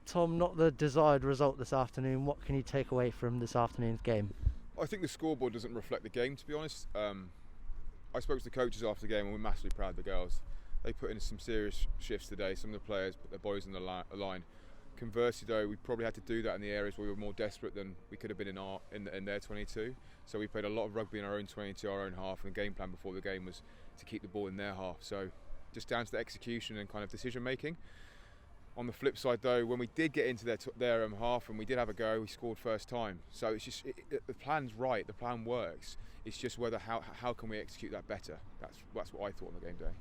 Tom, not the desired result this afternoon. What can you take away from this afternoon's game? I think the scoreboard doesn't reflect the game, to be honest. I spoke to the coaches after the game and we're massively proud of the girls. They put in some serious shifts today. Some of the players put their boys on the line. Conversely though, we probably had to do that in the areas where we were more desperate than we could have been in their 22. So we played a lot of rugby in our own 22, our own half, and the game plan before the game was to keep the ball in their half. So just down to the execution and kind of decision making. On the flip side though, when we did get into their half and we did have a go, we scored first time. So it's just the plan's right, the plan works. It's just whether how can we execute that better. That's what I thought on the game day.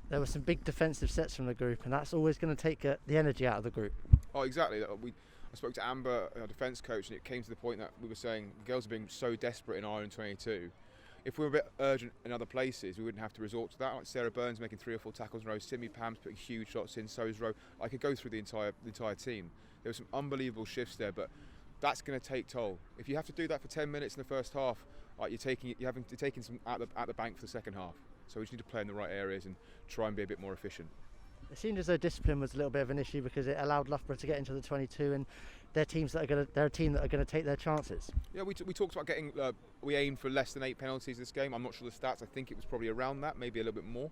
There were some big defensive sets from the group, and that's always going to take the energy out of the group. Oh, exactly. I spoke to Amber, our defence coach, and it came to the point that we were saying the girls are being so desperate in Ireland 22. If we were a bit urgent in other places, we wouldn't have to resort to that. Like Sarah Burns making 3 or 4 tackles in a row, Simi Pam's putting huge shots in, so is Rowe. I could go through the entire team. There were some unbelievable shifts there, but that's going to take toll. If you have to do that for 10 minutes in the first half, you're taking some at the bank for the second half. So we just need to play in the right areas and try and be a bit more efficient. It seemed as though discipline was a little bit of an issue because it allowed Loughborough to get into the 22, and they're a team that are going to take their chances. Yeah, we talked about getting. We aimed for less than 8 penalties this game. I'm not sure the stats. I think it was probably around that, maybe a little bit more.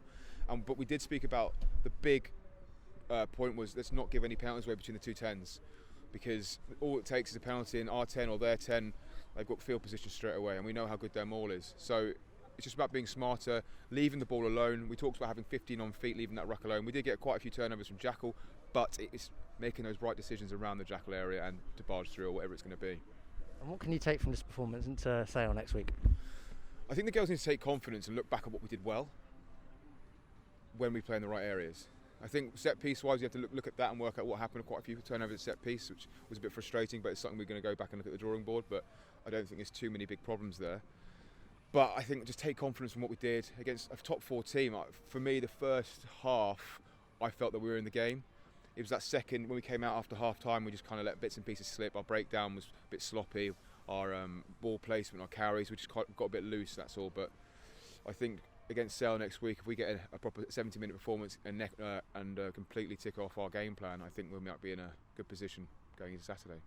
But we did speak about the big point was let's not give any penalties away between the two 10s, because all it takes is a penalty in our 10 or their 10. They've got field position straight away, and we know how good their maul is. So it's just about being smarter, leaving the ball alone. We talked about having 15 on feet, leaving that ruck alone. We did get quite a few turnovers from Jackal, but it's making those right decisions around the Jackal area and to barge through or whatever it's going to be. And what can you take from this performance into Sale next week? I think the girls need to take confidence and look back at what we did well when we play in the right areas. I think set piece wise, you have to look at that and work out what happened. Quite a few turnovers at set piece, which was a bit frustrating, but it's something we're going to go back and look at the drawing board. But I don't think there's too many big problems there. But I think just take confidence from what we did against a top 4 team. For me, the first half, I felt that we were in the game. It was that second, when we came out after half time, we just kind of let bits and pieces slip. Our breakdown was a bit sloppy. Our ball placement, our carries, we just got a bit loose, that's all. But I think against Sale next week, if we get a proper 70-minute performance and completely tick off our game plan, I think we might be in a good position going into Saturday.